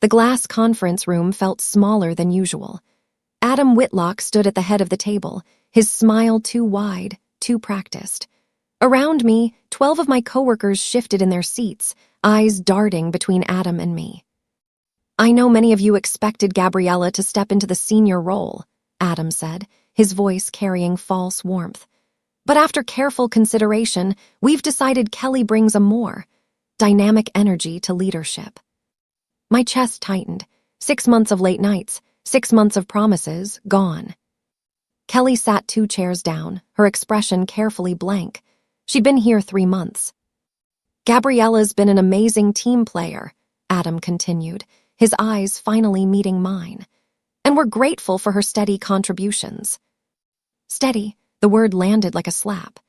The glass conference room felt smaller than usual. Adam Whitlock stood at the head of the table, his smile too wide, too practiced. Around me, 12 of my coworkers shifted in their seats, eyes darting between Adam and me. "I know many of you expected Gabriella to step into the senior role," Adam said, his voice carrying false warmth. "But after careful consideration, we've decided Kelly brings a more dynamic energy to leadership." My chest tightened. 6 months of late nights, 6 months of promises, gone. Kelly sat 2 chairs down, her expression carefully blank. She'd been here 3 months. "Gabriella's been an amazing team player," Adam continued, his eyes finally meeting mine. "And we're grateful for her steady contributions." Steady, the word landed like a slap.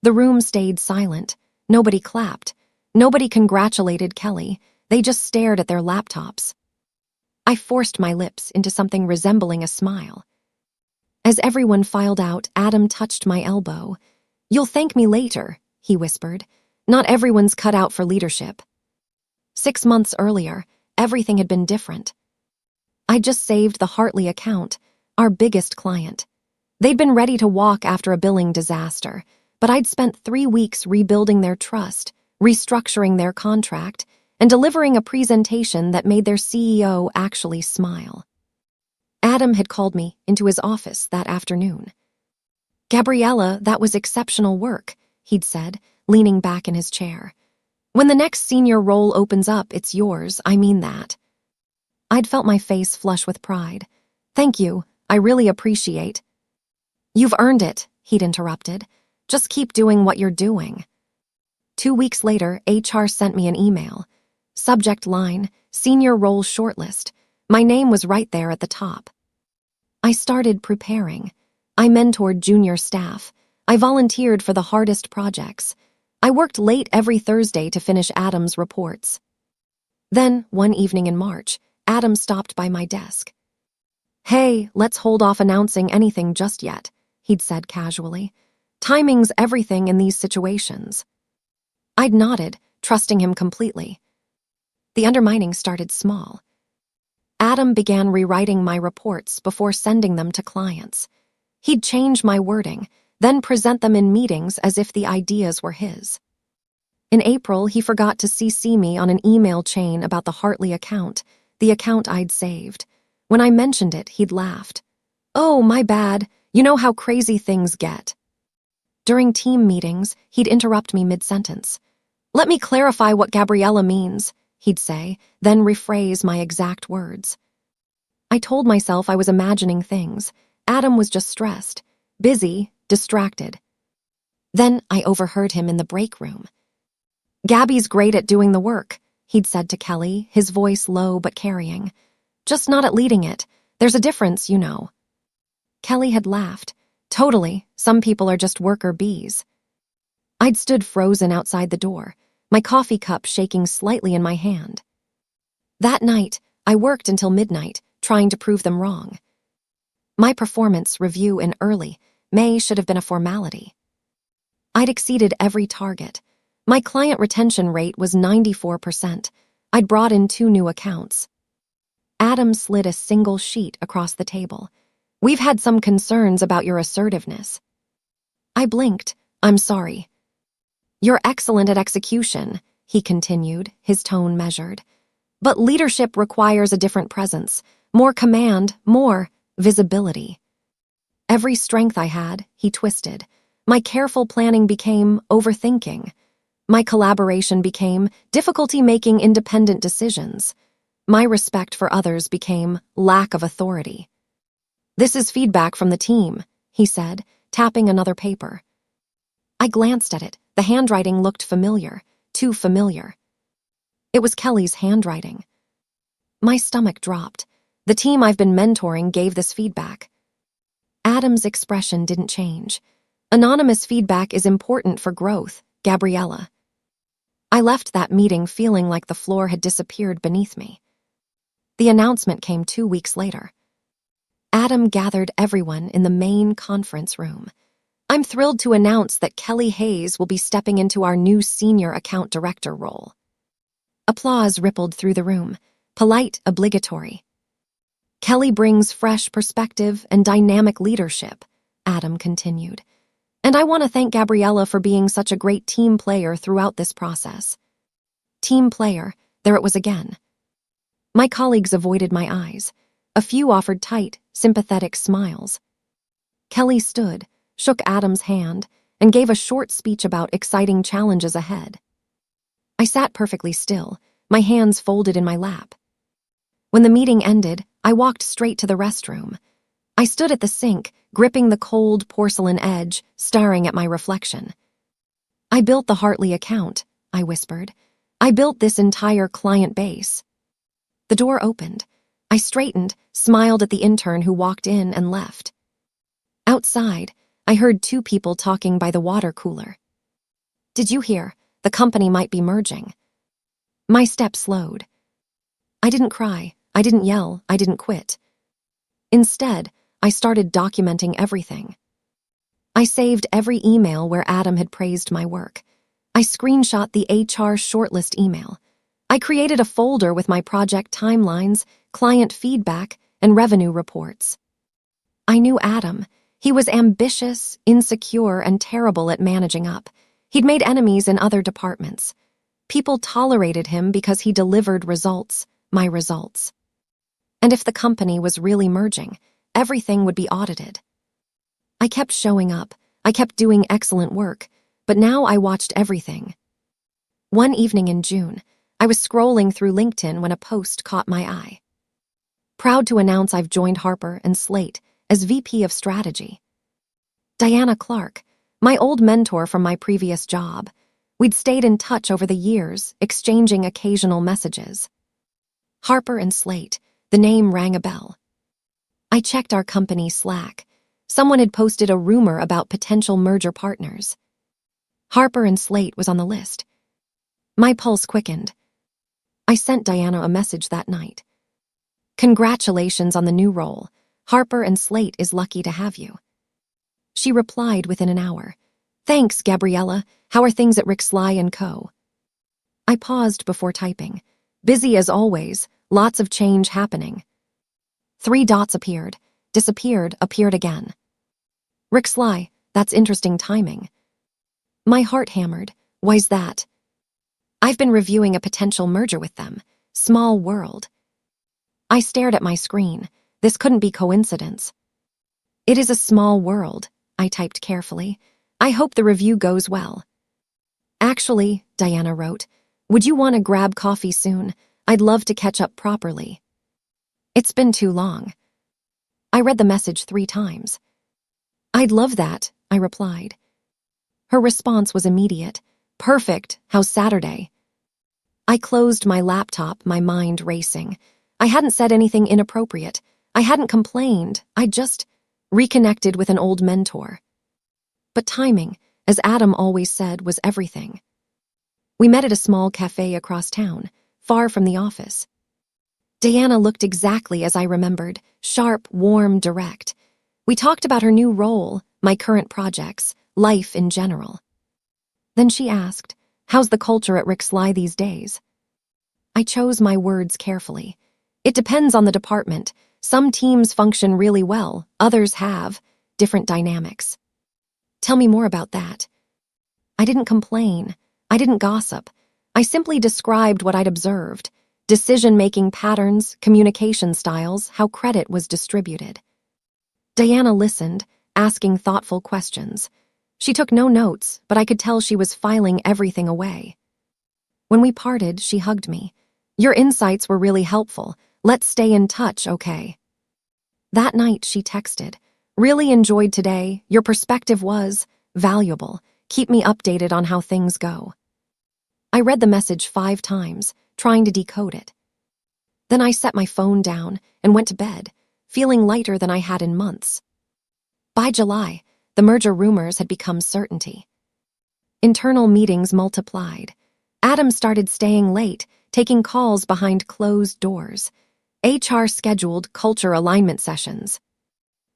The room stayed silent. Nobody clapped. Nobody congratulated Kelly. They just stared at their laptops. I forced my lips into something resembling a smile. As everyone filed out, Adam touched my elbow. "You'll thank me later," he whispered. "Not everyone's cut out for leadership." 6 months earlier, everything had been different. I'd just saved the Hartley account, our biggest client. They'd been ready to walk after a billing disaster, but I'd spent 3 weeks rebuilding their trust, restructuring their contract, and delivering a presentation that made their CEO actually smile. Adam had called me into his office that afternoon. "Gabriella, that was exceptional work," he'd said, leaning back in his chair. "When the next senior role opens up, it's yours, I mean that." I'd felt my face flush with pride. "Thank you, I really appreciate." "You've earned it," he'd interrupted. "Just keep doing what you're doing." 2 weeks later, HR sent me an email. Subject line, "Senior Role Shortlist." My name was right there at the top. I started preparing. I mentored junior staff. I volunteered for the hardest projects. I worked late every Thursday to finish Adam's reports. Then, one evening in March, Adam stopped by my desk. "Hey, let's hold off announcing anything just yet," he'd said casually. "Timing's everything in these situations." I'd nodded, trusting him completely. The undermining started small. Adam began rewriting my reports before sending them to clients. He'd change my wording, then present them in meetings as if the ideas were his. In April, he forgot to CC me on an email chain about the Hartley account, the account I'd saved. When I mentioned it, he'd laughed. "Oh, my bad. You know how crazy things get." During team meetings, he'd interrupt me mid-sentence. "Let me clarify what Gabriella means," he'd say, then rephrase my exact words. I told myself I was imagining things. Adam was just stressed, busy, distracted. Then I overheard him in the break room. "Gabby's great at doing the work," he'd said to Kelly, his voice low but carrying. "Just not at leading it. There's a difference, you know." Kelly had laughed. "Totally, some people are just worker bees." I'd stood frozen outside the door, my coffee cup shaking slightly in my hand. That night, I worked until midnight, trying to prove them wrong. My performance review in early May should have been a formality. I'd exceeded every target. My client retention rate was 94%. I'd brought in 2 new accounts. Adam slid a single sheet across the table. "We've had some concerns about your assertiveness." I blinked. "I'm sorry." "You're excellent at execution," he continued, his tone measured. "But leadership requires a different presence, more command, more visibility." Every strength I had, he twisted. My careful planning became overthinking. My collaboration became difficulty making independent decisions. My respect for others became lack of authority. "This is feedback from the team," he said, tapping another paper. I glanced at it. The handwriting looked familiar, too familiar. It was Kelly's handwriting. My stomach dropped. The team I've been mentoring gave this feedback. Adam's expression didn't change. "Anonymous feedback is important for growth, Gabriella." I left that meeting feeling like the floor had disappeared beneath me. The announcement came 2 weeks later. Adam gathered everyone in the main conference room. "I'm thrilled to announce that Kelly Hayes will be stepping into our new senior account director role." Applause rippled through the room. polite, obligatory. Kelly brings fresh perspective and dynamic leadership, Adam continued. And I want to thank Gabriella for being such a great team player throughout this process. Team player, there it was again. My colleagues avoided my eyes. A few offered tight, sympathetic smiles. Kelly stood, shook Adam's hand, and gave a short speech about exciting challenges ahead. I sat perfectly still, my hands folded in my lap. When the meeting ended, I walked straight to the restroom. I stood at the sink, gripping the cold porcelain edge, staring at my reflection. I built the Hartley account, I whispered. I built this entire client base. The door opened. I straightened, smiled at the intern who walked in and left. Outside, I heard two people talking by the water cooler. Did you hear? The company might be merging. My step slowed. I didn't cry, I didn't yell, I didn't quit. Instead, I started documenting everything. I saved every email where Adam had praised my work. I screenshot the HR shortlist email. I created a folder with my project timelines, client feedback, and revenue reports. I knew Adam. He was ambitious, insecure, and terrible at managing up. He'd made enemies in other departments. People tolerated him because he delivered results, my results. And if the company was really merging, everything would be audited. I kept showing up. I kept doing excellent work, but now I watched everything. One evening in June, I was scrolling through LinkedIn when a post caught my eye. Proud to announce I've joined Harper and Slate as VP of Strategy. Diana Clark, my old mentor from my previous job. We'd stayed in touch over the years, exchanging occasional messages. Harper and Slate, the name rang a bell. I checked our company Slack. Someone had posted a rumor about potential merger partners. Harper and Slate was on the list. My pulse quickened. I sent Diana a message that night. Congratulations on the new role. Harper and Slate is lucky to have you. She replied within an hour. Thanks, Gabriella. How are things at Revengealma & Co.? I paused before typing. Busy as always, lots of change happening. 3 dots appeared, disappeared, appeared again. Revengealma, that's interesting timing. My heart hammered. Why's that? I've been reviewing a potential merger with them. Small world. I stared at my screen. This couldn't be coincidence. It is a small world, I typed carefully. I hope the review goes well. Actually, Diana wrote, would you want to grab coffee soon? I'd love to catch up properly. It's been too long. I read the message 3 times. I'd love that, I replied. Her response was immediate. Perfect, how's Saturday? I closed my laptop, my mind racing. I hadn't said anything inappropriate. I hadn't complained. I just reconnected with an old mentor. But timing, as Adam always said, was everything. We met at a small cafe across town, far from the office. Diana looked exactly as I remembered, sharp, warm, direct. We talked about her new role, my current projects, life in general. Then she asked, how's the culture at Revengealma these days? I chose my words carefully. It depends on the department. Some teams function really well, others have different dynamics. Tell me more about that. I didn't complain. I didn't gossip. I simply described what I'd observed. Decision-making patterns, communication styles, how credit was distributed. Diana listened, asking thoughtful questions. She took no notes, but I could tell she was filing everything away. When we parted, she hugged me. Your insights were really helpful. Let's stay in touch, okay? That night, she texted, really enjoyed today. Your perspective was valuable. Keep me updated on how things go. I read the message 5 times, trying to decode it. Then I set my phone down and went to bed, feeling lighter than I had in months. By July, the merger rumors had become certainty. Internal meetings multiplied. Adam started staying late, taking calls behind closed doors. HR scheduled culture alignment sessions.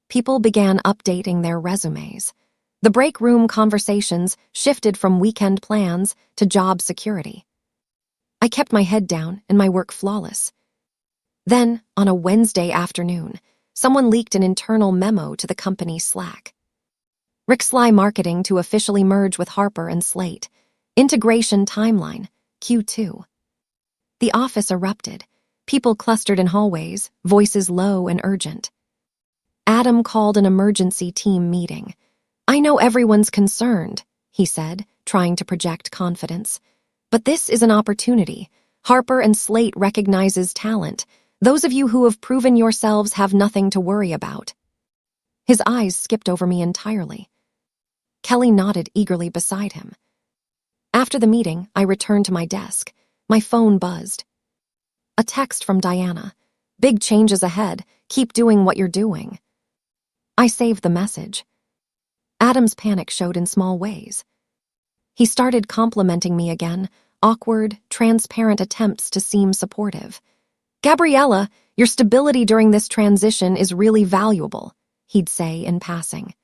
People began updating their resumes. The break room conversations shifted from weekend plans to job security. I kept my head down and my work flawless. Then, on a Wednesday afternoon, someone leaked an internal memo to the company Slack. Rixly Marketing to officially merge with Harper and Slate. Integration timeline, Q2. The office erupted. People clustered in hallways, voices low and urgent. Adam called an emergency team meeting. "I know everyone's concerned," he said, trying to project confidence. "But this is an opportunity. Harper and Slate recognizes talent. Those of you who have proven yourselves have nothing to worry about." His eyes skipped over me entirely. Kelly nodded eagerly beside him. After the meeting, I returned to my desk. My phone buzzed. A text from Diana. "Big changes ahead. Keep doing what you're doing." I saved the message. Adam's panic showed in small ways. He started complimenting me again, awkward, transparent attempts to seem supportive. "Gabriella, your stability during this transition is really valuable," he'd say in passing.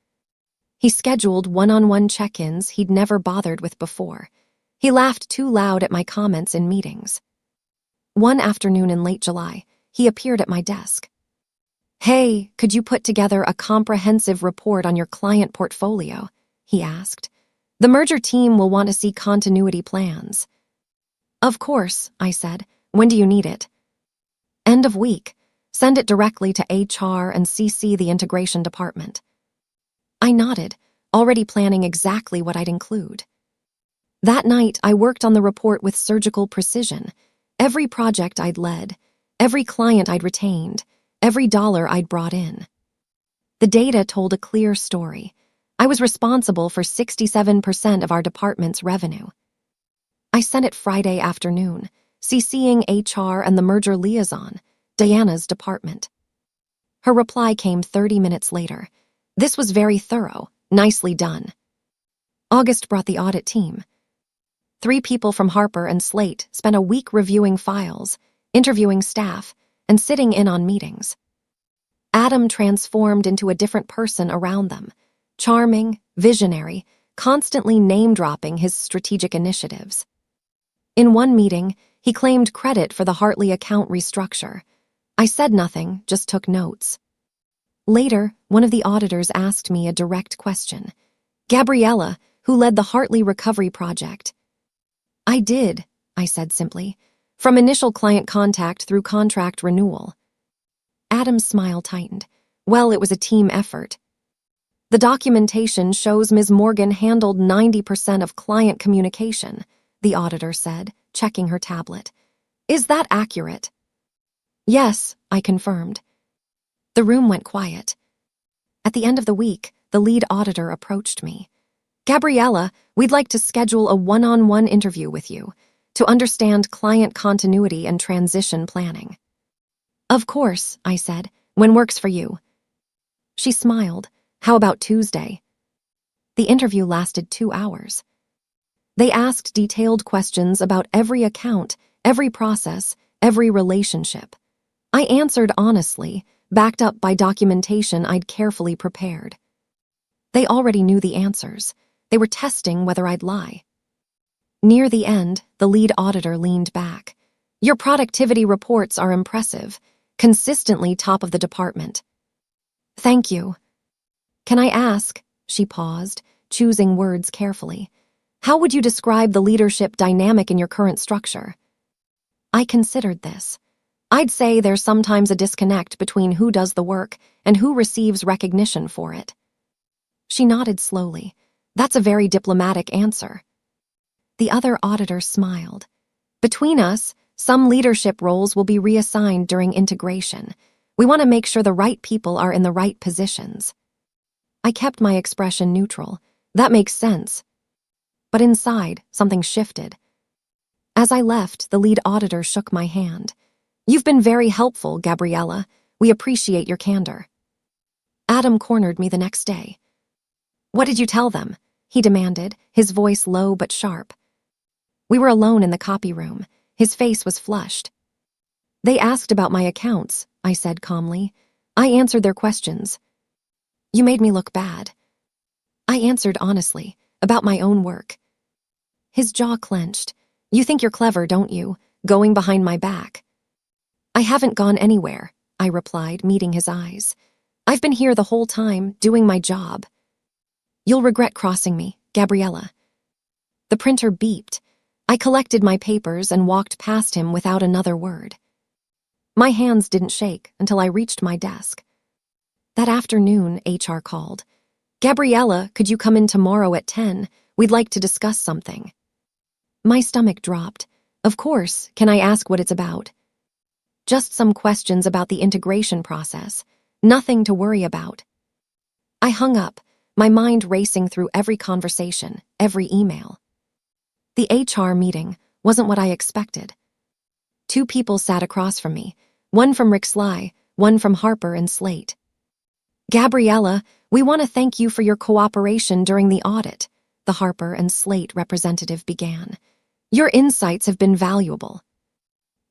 He scheduled one-on-one check-ins he'd never bothered with before. He laughed too loud at my comments in meetings. One afternoon in late July, he appeared at my desk. "Hey, could you put together a comprehensive report on your client portfolio?" he asked. "The merger team will want to see continuity plans." "Of course," I said. "When do you need it?" "End of week. Send it directly to HR and CC the integration department." I nodded, already planning exactly what I'd include. That night, I worked on the report with surgical precision. Every project I'd led, every client I'd retained, every dollar I'd brought in. The data told a clear story. I was responsible for 67% of our department's revenue. I sent it Friday afternoon, CCing HR and the merger liaison, Diana's department. Her reply came 30 minutes later. "This was very thorough. Nicely done." August brought the audit team. 3 people from Harper and Slate spent a week reviewing files, interviewing staff, and sitting in on meetings. Adam transformed into a different person around them, charming, visionary, constantly name-dropping his strategic initiatives. In one meeting, he claimed credit for the Hartley account restructure. I said nothing, just took notes. Later, one of the auditors asked me a direct question. "Gabriella, who led the Hartley recovery project?" "I did," I said simply, "from initial client contact through contract renewal." Adam's smile tightened. "Well, it was a team effort." "The documentation shows Ms. Morgan handled 90% of client communication," the auditor said, checking her tablet. "Is that accurate?" "Yes," I confirmed. The room went quiet. At the end of the week, the lead auditor approached me. "Gabriella, we'd like to schedule a one-on-one interview with you to understand client continuity and transition planning." "Of course," I said. "When works for you?" She smiled. "How about Tuesday?" The interview lasted 2 hours. They asked detailed questions about every account, every process, every relationship. I answered honestly, backed up by documentation I'd carefully prepared. They already knew the answers. They were testing whether I'd lie. Near the end, the lead auditor leaned back. "Your productivity reports are impressive, consistently top of the department." "Thank you." "Can I ask," she paused, choosing words carefully, "how would you describe the leadership dynamic in your current structure?" I considered this. I'd say there's sometimes a disconnect between who does the work and who receives recognition for it. She nodded slowly. "That's a very diplomatic answer." The other auditor smiled. "Between us, some leadership roles will be reassigned during integration. We want to make sure the right people are in the right positions." I kept my expression neutral. That makes sense. But inside, something shifted. As I left, the lead auditor shook my hand. "You've been very helpful, Gabriella. We appreciate your candor." Adam cornered me the next day. "What did you tell them?" he demanded, his voice low but sharp. We were alone in the copy room. His face was flushed. "They asked about my accounts," I said calmly. "I answered their questions." "You made me look bad." I answered honestly, about my own work. His jaw clenched. "You think you're clever, don't you? Going behind my back." I haven't gone anywhere, I replied, meeting his eyes. I've been here the whole time, doing my job. You'll regret crossing me, Gabriella. The printer beeped. I collected my papers and walked past him without another word. My hands didn't shake until I reached my desk. That afternoon, HR called. Gabriella, could you come in tomorrow at 10? We'd like to discuss something. My stomach dropped. Of course, can I ask what it's about? Just some questions about the integration process. Nothing to worry about. I hung up, my mind racing through every conversation, every email. The HR meeting wasn't what I expected. 2 people sat across from me, one from Rick Sly, one from Harper and Slate. Gabriella, we want to thank you for your cooperation during the audit, the Harper and Slate representative began. Your insights have been valuable.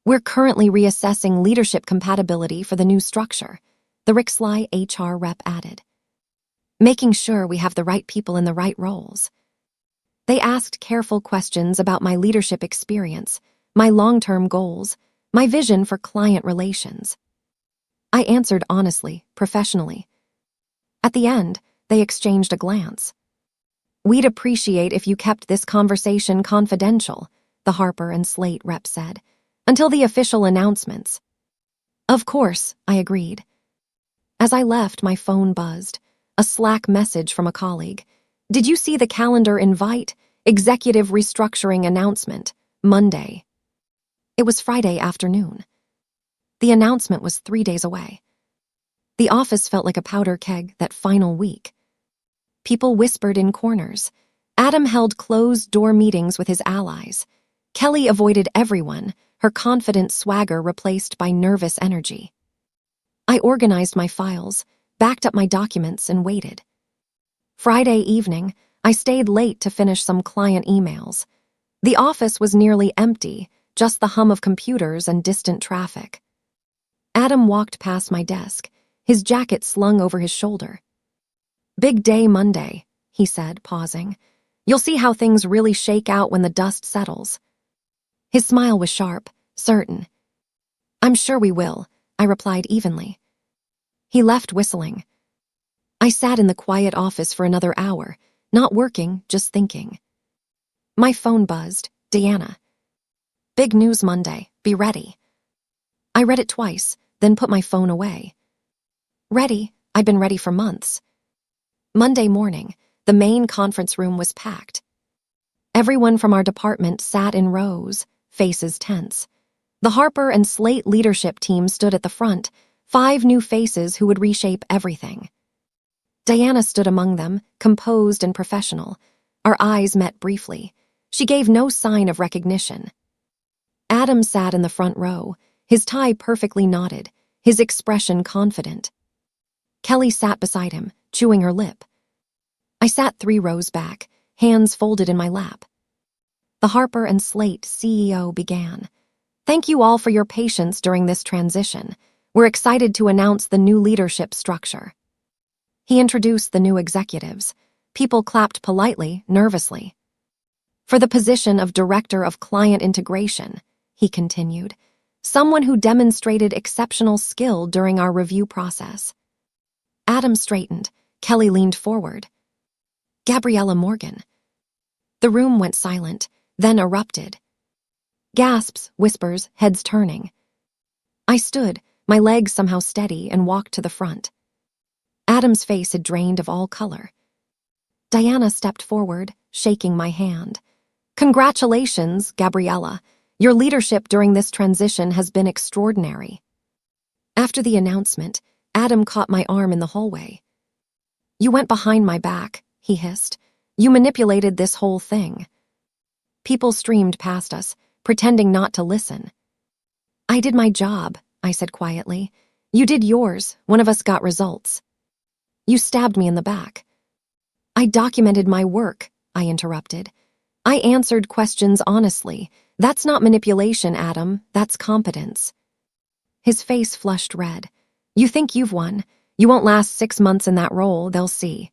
We're currently reassessing leadership compatibility for the new structure, the Rick Sly HR rep added. Making sure we have the right people in the right roles. They asked careful questions about my leadership experience, my long-term goals, my vision for client relations. I answered honestly, professionally. At the end, they exchanged a glance. We'd appreciate if you kept this conversation confidential, the Harper and Slate rep said, until the official announcements. Of course, I agreed. As I left, my phone buzzed. A Slack message from a colleague. Did you see the calendar invite? Executive restructuring announcement, Monday. It was Friday afternoon. The announcement was 3 days away. The office felt like a powder keg that final week. People whispered in corners. Adam held closed-door meetings with his allies. Kelly avoided everyone, her confident swagger replaced by nervous energy. I organized my files, backed up my documents, and waited. Friday evening, I stayed late to finish some client emails. The office was nearly empty, just the hum of computers and distant traffic. Adam walked past my desk, his jacket slung over his shoulder. Big day Monday, he said, pausing. You'll see how things really shake out when the dust settles. His smile was sharp, certain. I'm sure we will, I replied evenly. He left whistling. I sat in the quiet office for another hour, not working, just thinking. My phone buzzed. Diana. Big news Monday, be ready. I read it twice, then put my phone away. Ready? I'd been ready for months. Monday morning, the main conference room was packed. Everyone from our department sat in rows, faces tense. The Harper and Slate leadership team stood at the front, 5 new faces who would reshape everything. Diana stood among them, composed and professional. Our eyes met briefly. She gave no sign of recognition. Adam sat in the front row, his tie perfectly knotted, his expression confident. Kelly sat beside him, chewing her lip. I sat 3 rows back, hands folded in my lap. The Harper and Slate CEO began. Thank you all for your patience during this transition. We're excited to announce the new leadership structure. He introduced the new executives. People clapped politely, nervously. For the position of Director of Client Integration, he continued, someone who demonstrated exceptional skill during our review process. Adam straightened. Kelly leaned forward. Gabriella Morgan. The room went silent, then erupted. Gasps, whispers, heads turning. I stood, my legs somehow steady, and walked to the front. Adam's face had drained of all color. Diana stepped forward, shaking my hand. Congratulations, Gabriella. Your leadership during this transition has been extraordinary. After the announcement, Adam caught my arm in the hallway. You went behind my back, he hissed. You manipulated this whole thing. People streamed past us, pretending not to listen. I did my job, I said quietly. You did yours, one of us got results. You stabbed me in the back. I documented my work, I interrupted. I answered questions honestly. That's not manipulation, Adam, that's competence. His face flushed red. You think you've won. You won't last 6 months in that role, they'll see.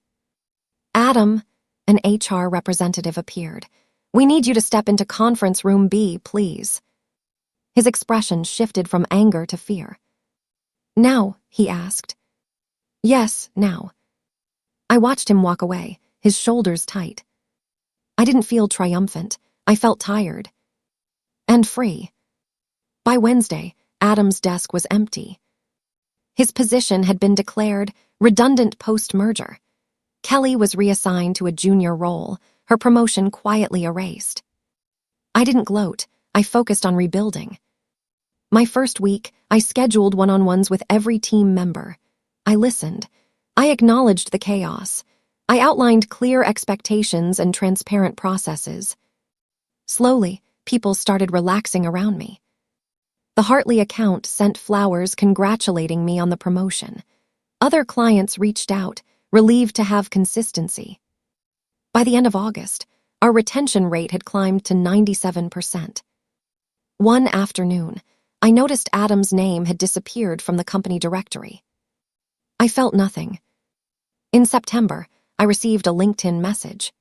Adam, an HR representative appeared. We need you to step into conference room B, please. His expression shifted from anger to fear. "Now?" he asked. "Yes, now." I watched him walk away, his shoulders tight. I didn't feel triumphant. I felt tired. And free. By Wednesday, Adam's desk was empty. His position had been declared redundant post-merger. Kelly was reassigned to a junior role, her promotion quietly erased. I didn't gloat. I focused on rebuilding. My first week, I scheduled one-on-ones with every team member. I listened. I acknowledged the chaos. I outlined clear expectations and transparent processes. Slowly, people started relaxing around me. The Hartley account sent flowers congratulating me on the promotion. Other clients reached out, relieved to have consistency. By the end of August, our retention rate had climbed to 97%. One afternoon, I noticed Adam's name had disappeared from the company directory. I felt nothing. In September, I received a LinkedIn message.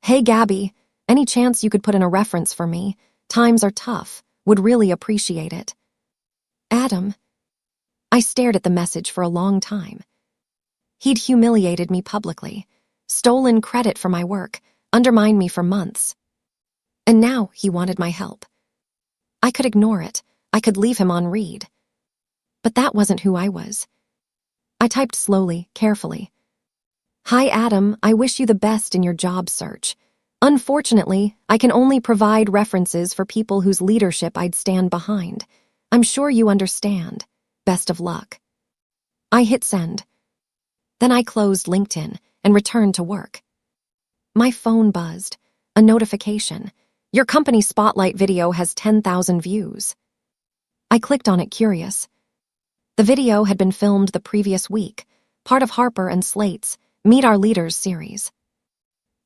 "Hey Gabby, any chance you could put in a reference for me? Times are tough. Would really appreciate it." Adam. I stared at the message for a long time. He'd humiliated me publicly, stolen credit for my work, undermined me for months. And now he wanted my help. I could ignore it. I could leave him on read. But that wasn't who I was. I typed slowly, carefully. "Hi Adam, I wish you the best in your job search. Unfortunately, I can only provide references for people whose leadership I'd stand behind. I'm sure you understand. Best of luck." I hit send. Then I closed LinkedIn and returned to work. My phone buzzed. A notification. "Your company spotlight video has 10,000 views." I clicked on it, curious. The video had been filmed the previous week, part of Harper and Slate's Meet Our Leaders series.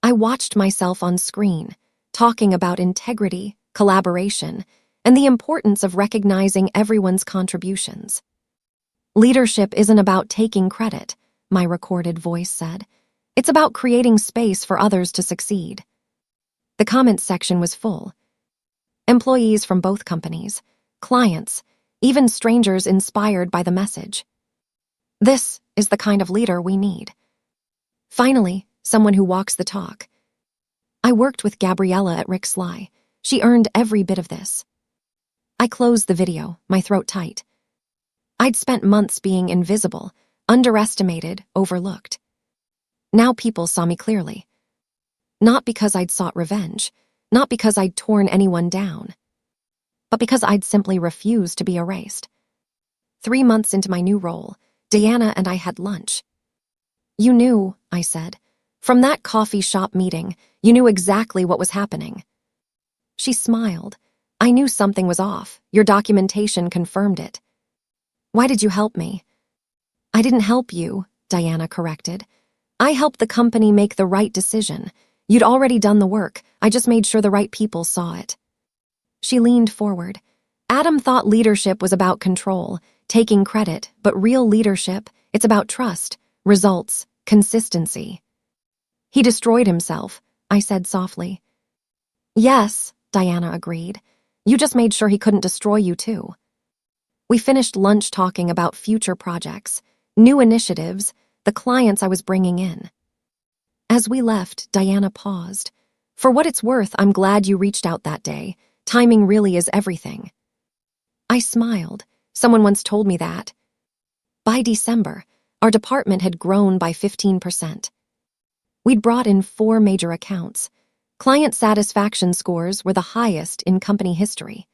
I watched myself on screen, talking about integrity, collaboration, and the importance of recognizing everyone's contributions. "Leadership isn't about taking credit," my recorded voice said. "It's about creating space for others to succeed." The comments section was full. Employees from both companies, clients, even strangers inspired by the message. This is the kind of leader we need. Finally, someone who walks the talk. I worked with Gabriella at Rick Sly. She earned every bit of this. I closed the video, my throat tight. I'd spent months being invisible, underestimated, overlooked. Now people saw me clearly. Not because I'd sought revenge, not because I'd torn anyone down, but because I'd simply refused to be erased. 3 months into my new role, Diana and I had lunch. "You knew," I said. "From that coffee shop meeting, you knew exactly what was happening." She smiled. "I knew something was off. Your documentation confirmed it." "Why did you help me?" "I didn't help you," Diana corrected. "I helped the company make the right decision. You'd already done the work. I just made sure the right people saw it." She leaned forward. "Adam thought leadership was about control, taking credit, but real leadership, it's about trust, results, consistency." "He destroyed himself," I said softly. "Yes," Diana agreed. "You just made sure he couldn't destroy you too." We finished lunch talking about future projects, new initiatives, the clients I was bringing in. As we left, Diana paused. "For what it's worth, I'm glad you reached out that day. Timing really is everything." I smiled. Someone once told me that. By December, our department had grown by 15%. We'd brought in 4 major accounts. Client satisfaction scores were the highest in company history.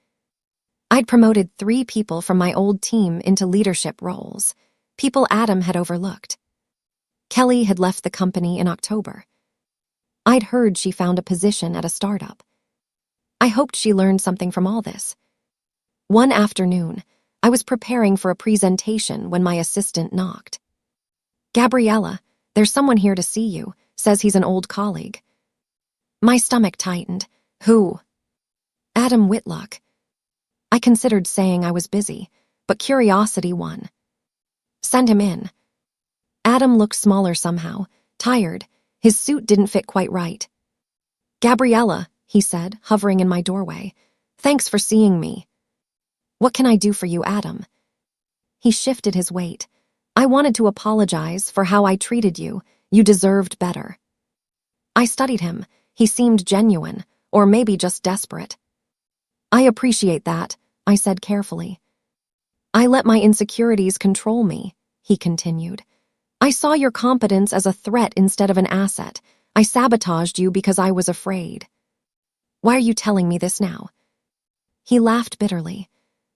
I'd promoted 3 people from my old team into leadership roles, people Adam had overlooked. Kelly had left the company in October. I'd heard she found a position at a startup. I hoped she learned something from all this. One afternoon, I was preparing for a presentation when my assistant knocked. "Gabriella, there's someone here to see you, says he's an old colleague." My stomach tightened. "Who?" "Adam Whitlock." I considered saying I was busy, but curiosity won. "Send him in." Adam looked smaller somehow, tired. His suit didn't fit quite right. "Gabriella," he said, hovering in my doorway. "Thanks for seeing me." What can I do for you, Adam? He shifted his weight. I wanted to apologize for how I treated you. You deserved better. I studied him. He seemed genuine, or maybe just desperate. I appreciate that, I said carefully. I let my insecurities control me, he continued. I saw your competence as a threat instead of an asset. I sabotaged you because I was afraid. Why are you telling me this now? He laughed bitterly.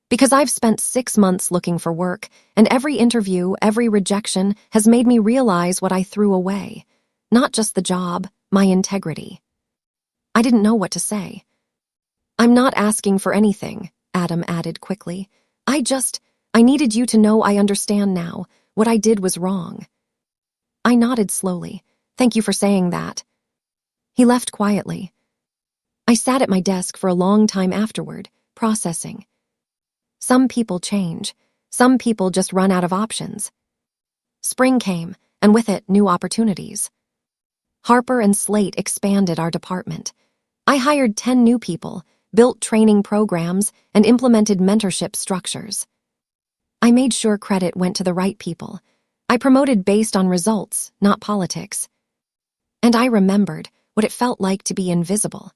Because I've spent 6 months looking for work, and every interview, every rejection has made me realize what I threw away. Not just the job, my integrity. I didn't know what to say. I'm not asking for anything, Adam added quickly. I needed you to know I understand now. What I did was wrong. I nodded slowly. Thank you for saying that. He left quietly. I sat at my desk for a long time afterward, processing. Some people change. Some people just run out of options. Spring came, and with it, new opportunities. Harper and Slate expanded our department. I hired 10 new people, built training programs, and implemented mentorship structures. I made sure credit went to the right people. I promoted based on results, not politics. And I remembered what it felt like to be invisible.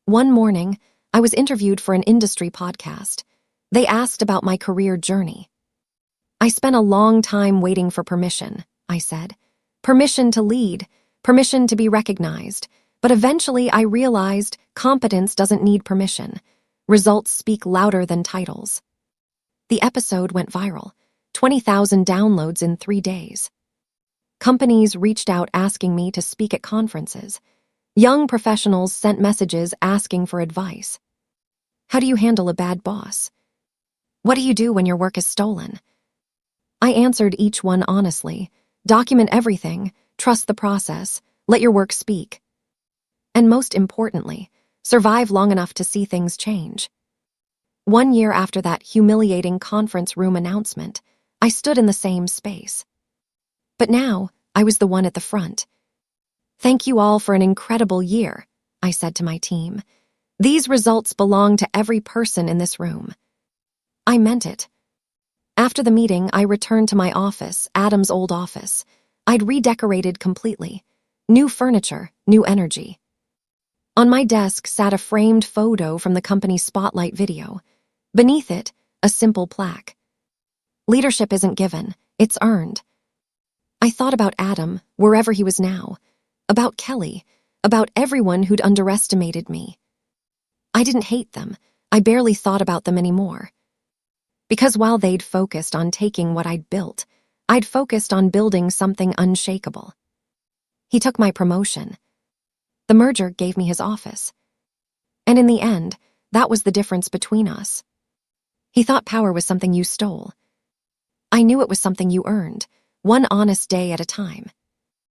One morning, I was interviewed for an industry podcast. They asked about my career journey. I spent a long time waiting for permission, I said. Permission to lead, permission to be recognized. But eventually I realized competence doesn't need permission. Results speak louder than titles. The episode went viral, 20,000 downloads in 3 days. Companies reached out asking me to speak at conferences. Young professionals sent messages asking for advice. How do you handle a bad boss? What do you do when your work is stolen? I answered each one honestly. Document everything, trust the process, let your work speak. And most importantly, survive long enough to see things change. 1 year after that humiliating conference room announcement, I stood in the same space. But now, I was the one at the front. Thank you all for an incredible year, I said to my team. These results belong to every person in this room. I meant it. After the meeting, I returned to my office, Adam's old office. I'd redecorated completely. New furniture, new energy. On my desk sat a framed photo from the company's spotlight video. Beneath it, a simple plaque. Leadership isn't given, it's earned. I thought about Adam, wherever he was now, about Kelly, about everyone who'd underestimated me. I didn't hate them, I barely thought about them anymore. Because while they'd focused on taking what I'd built, I'd focused on building something unshakable. He took my promotion. The merger gave me his office. And in the end, that was the difference between us. He thought power was something you stole. I knew it was something you earned, one honest day at a time.